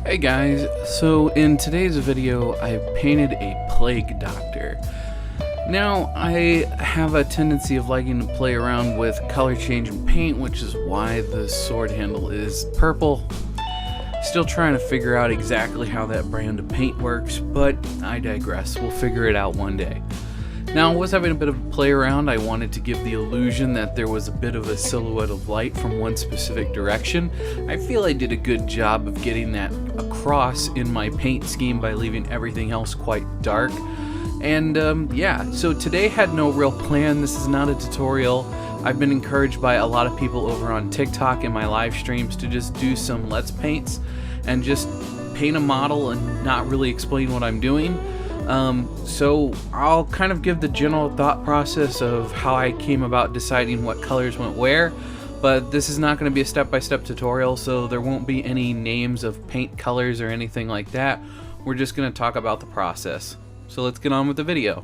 Hey guys, so in today's video I painted a plague doctor. Now I have a tendency of liking to play around with color change in paint, which is why the sword handle is purple. Still trying to figure out exactly how that brand of paint works, but I digress. We'll figure it out one day. Now I was having a bit of a play around. I wanted to give the illusion that there was a bit of a silhouette of light from one specific direction. I feel I did a good job of getting that across in my paint scheme by leaving everything else quite dark. And yeah, so today had no real plan. This is not a tutorial. I've been encouraged by a lot of people over on TikTok in my live streams to just do some Let's Paints and just paint a model and not really explain what I'm doing. So I'll kind of give the general thought process of how I came about deciding what colors went where, but this is not going to be a step-by-step tutorial, so there won't be any names of paint colors or anything like that. We're just going to talk about the process. So let's get on with the video.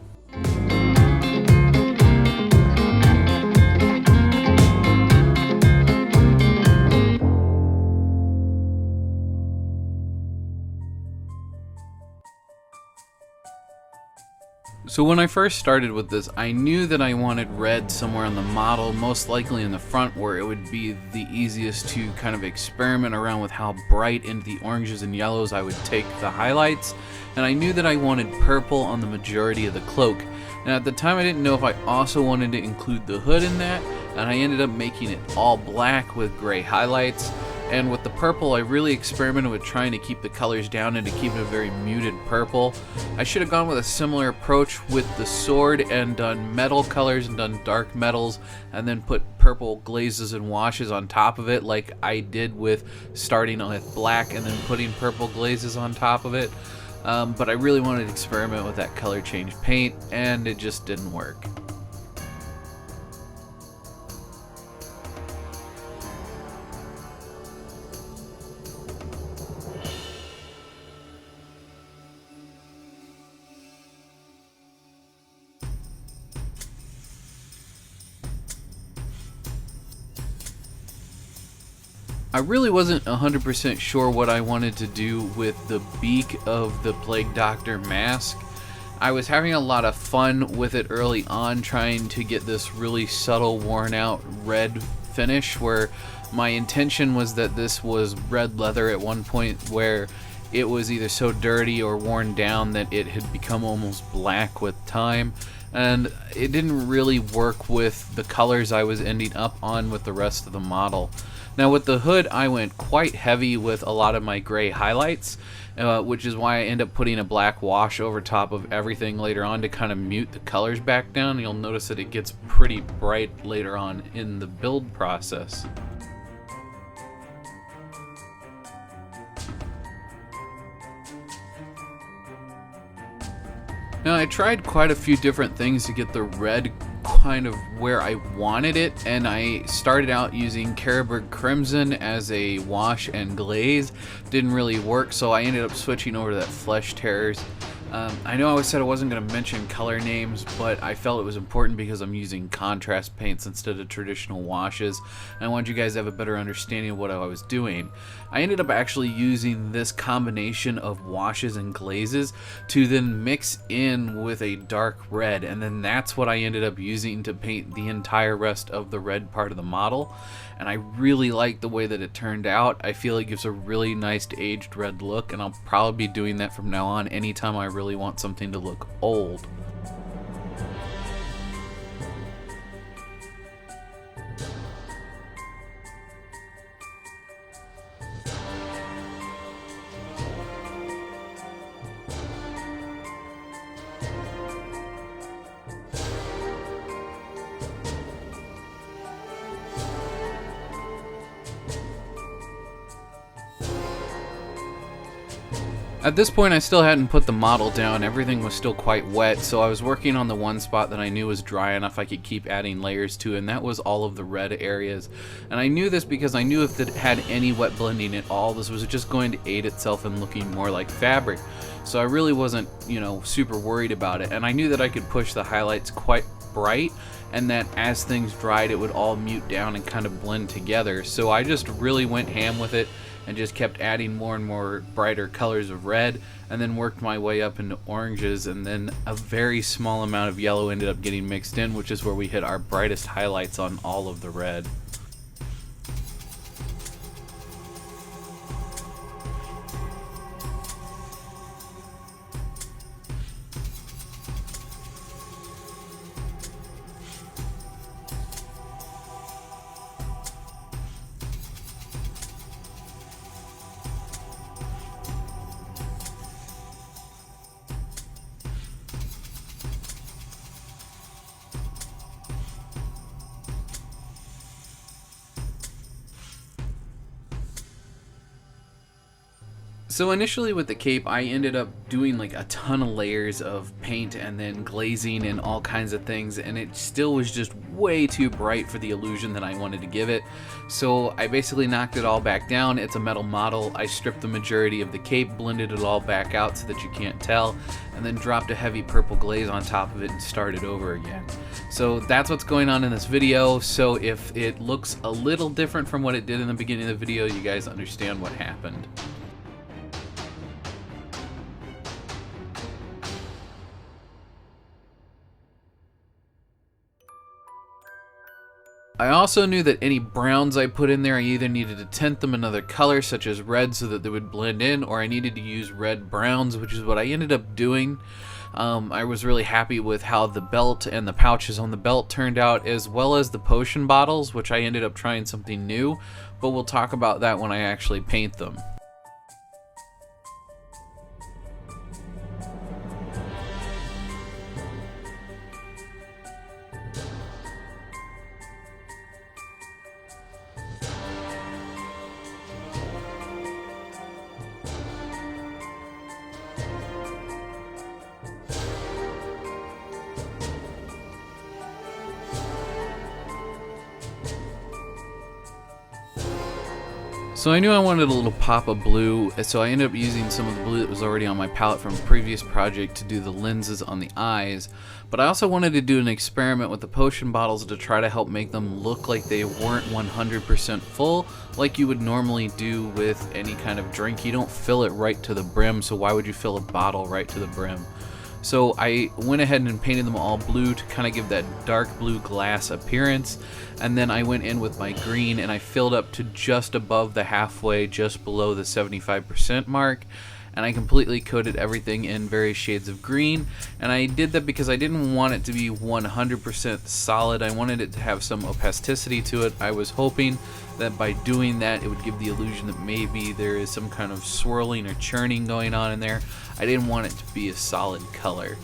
So when I first started with this, I knew that I wanted red somewhere on the model, most likely in the front where it would be the easiest to kind of experiment around with how bright into the oranges and yellows I would take the highlights. And I knew that I wanted purple on the majority of the cloak. Now at the time I didn't know if I also wanted to include the hood in that, and I ended up making it all black with gray highlights. And with the purple, I really experimented with trying to keep the colors down and to keep it a very muted purple. I should have gone with a similar approach with the sword and done metal colors and done dark metals and then put purple glazes and washes on top of it, like I did with starting with black and then putting purple glazes on top of it. But I really wanted to experiment with that color change paint, and it just didn't work. I really wasn't 100% sure what I wanted to do with the beak of the Plague Doctor mask. I was having a lot of fun with it early on, trying to get this really subtle, worn out red finish, where my intention was that this was red leather at one point where it was either so dirty or worn down that it had become almost black with time. And it didn't really work with the colors I was ending up on with the rest of the model. Now with the hood, I went quite heavy with a lot of my gray highlights, which is why I end up putting a black wash over top of everything later on to kind of mute the colors back down. You'll notice that it gets pretty bright later on in the build process. Now I tried quite a few different things to get the red kind of where I wanted it, and I started out using Carroburg Crimson as a wash and glaze. Didn't really work, so I ended up switching over to that Flesh Terrors. I know I said I wasn't going to mention color names, but I felt it was important because I'm using contrast paints instead of traditional washes. I wanted you guys to have a better understanding of what I was doing. I ended up actually using this combination of washes and glazes to then mix in with a dark red, and then that's what I ended up using to paint the entire rest of the red part of the model. And I really like the way that it turned out. I feel it gives a really nice aged red look, and I'll probably be doing that from now on anytime I really want something to look old. At this point I still hadn't put the model down, everything was still quite wet, so I was working on the one spot that I knew was dry enough I could keep adding layers to, and that was all of the red areas. And I knew this because I knew if it had any wet blending at all, this was just going to aid itself in looking more like fabric. So I really wasn't, super worried about it, and I knew that I could push the highlights quite bright, and that as things dried it would all mute down and kind of blend together. So I just really went ham with it and just kept adding more and more brighter colors of red, and then worked my way up into oranges, and then a very small amount of yellow ended up getting mixed in, which is where we hit our brightest highlights on all of the red. So initially with the cape, I ended up doing like a ton of layers of paint and then glazing and all kinds of things, and it still was just way too bright for the illusion that I wanted to give it. So I basically knocked it all back down. It's a metal model. I stripped the majority of the cape, blended it all back out so that you can't tell, and then dropped a heavy purple glaze on top of it and started over again. So that's what's going on in this video. So if it looks a little different from what it did in the beginning of the video, you guys understand what happened. I also knew that any browns I put in there, I either needed to tint them another color, such as red, so that they would blend in, or I needed to use red browns, which is what I ended up doing. I was really happy with how the belt and the pouches on the belt turned out, as well as the potion bottles, which I ended up trying something new, but we'll talk about that when I actually paint them. So I knew I wanted a little pop of blue, so I ended up using some of the blue that was already on my palette from a previous project to do the lenses on the eyes. But I also wanted to do an experiment with the potion bottles to try to help make them look like they weren't 100% full, like you would normally do with any kind of drink. You don't fill it right to the brim, so why would you fill a bottle right to the brim? So I went ahead and painted them all blue to kind of give that dark blue glass appearance, and then I went in with my green and I filled up to just above the halfway, just below the 75% mark, and I completely coated everything in various shades of green. And I did that because I didn't want it to be 100% solid. I wanted it to have some opacity to it. I was hoping that by doing that it would give the illusion that maybe there is some kind of swirling or churning going on in there. I didn't want it to be a solid color.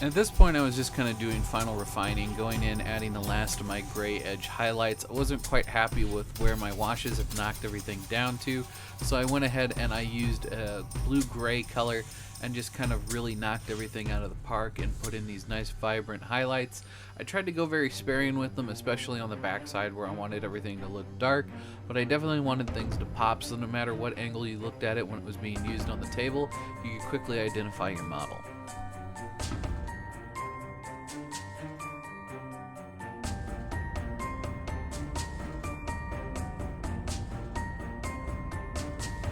At this point I was just kind of doing final refining, going in, adding the last of my gray edge highlights. I wasn't quite happy with where my washes had knocked everything down to, so I went ahead and I used a blue-gray color and just kind of really knocked everything out of the park and put in these nice vibrant highlights. I tried to go very sparing with them, especially on the backside where I wanted everything to look dark, but I definitely wanted things to pop, so no matter what angle you looked at it when it was being used on the table, you could quickly identify your model.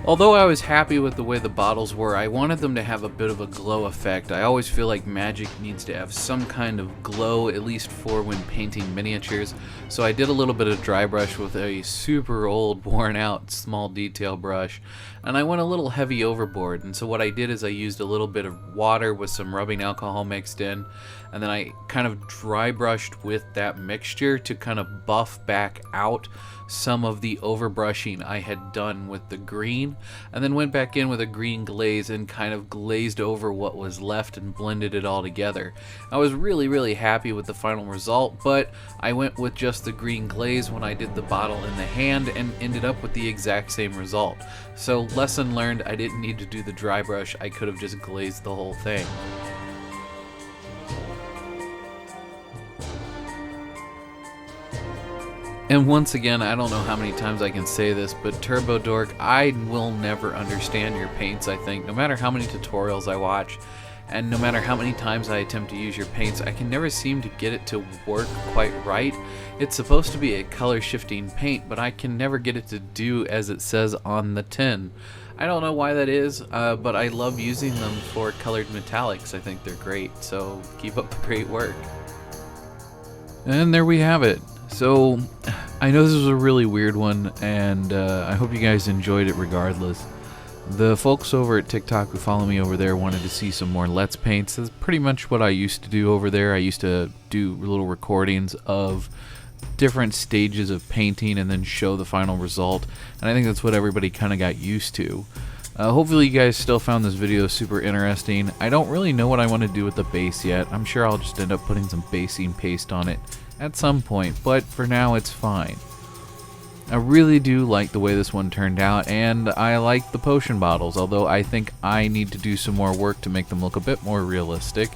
Although I was happy with the way the bottles were, I wanted them to have a bit of a glow effect. I always feel like magic needs to have some kind of glow, at least for when painting miniatures. So I did a little bit of dry brush with a super old, worn out, small detail brush, and I went a little heavy overboard. And so what I did is I used a little bit of water with some rubbing alcohol mixed in, and then I kind of dry brushed with that mixture to kind of buff back out some of the overbrushing I had done with the green, and then went back in with a green glaze and kind of glazed over what was left and blended it all together. I was really happy with the final result, but I went with just the green glaze when I did the bottle in the hand and ended up with the exact same result. So lesson learned, I didn't need to do the dry brush, I could have just glazed the whole thing. And once again, I don't know how many times I can say this, but Turbo Dork, I will never understand your paints, I think, no matter how many tutorials I watch. and no matter how many times I attempt to use your paints, I can never seem to get it to work quite right. It's supposed to be a color shifting paint, but I can never get it to do as it says on the tin. I don't know why that is, but I love using them for colored metallics. I think they're great, so keep up the great work. And there we have it. So, I know this was a really weird one, and I hope you guys enjoyed it regardless. The folks over at TikTok who follow me over there wanted to see some more Let's Paints. That's pretty much what I used to do over there. I used to do little recordings of different stages of painting and then show the final result, and I think that's what everybody kind of got used to. Hopefully you guys still found this video super interesting. I don't really know what I want to do with the base yet. I'm sure I'll just end up putting some basing paste on it at some point, but for now it's fine. I really do like the way this one turned out, and I like the potion bottles, although I think I need to do some more work to make them look a bit more realistic.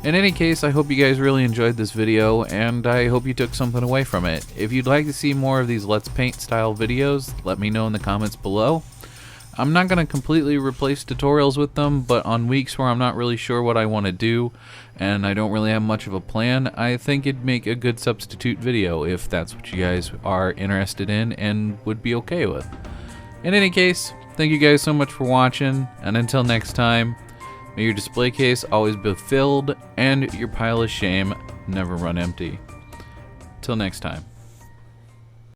In any case, I hope you guys really enjoyed this video, and I hope you took something away from it. If you'd like to see more of these Let's Paint style videos, let me know in the comments below. I'm not going to completely replace tutorials with them, but on weeks where I'm not really sure what I want to do, and I don't really have much of a plan, I think it'd make a good substitute video if that's what you guys are interested in and would be okay with. In any case, thank you guys so much for watching, and until next time, may your display case always be filled and your pile of shame never run empty. Till next time.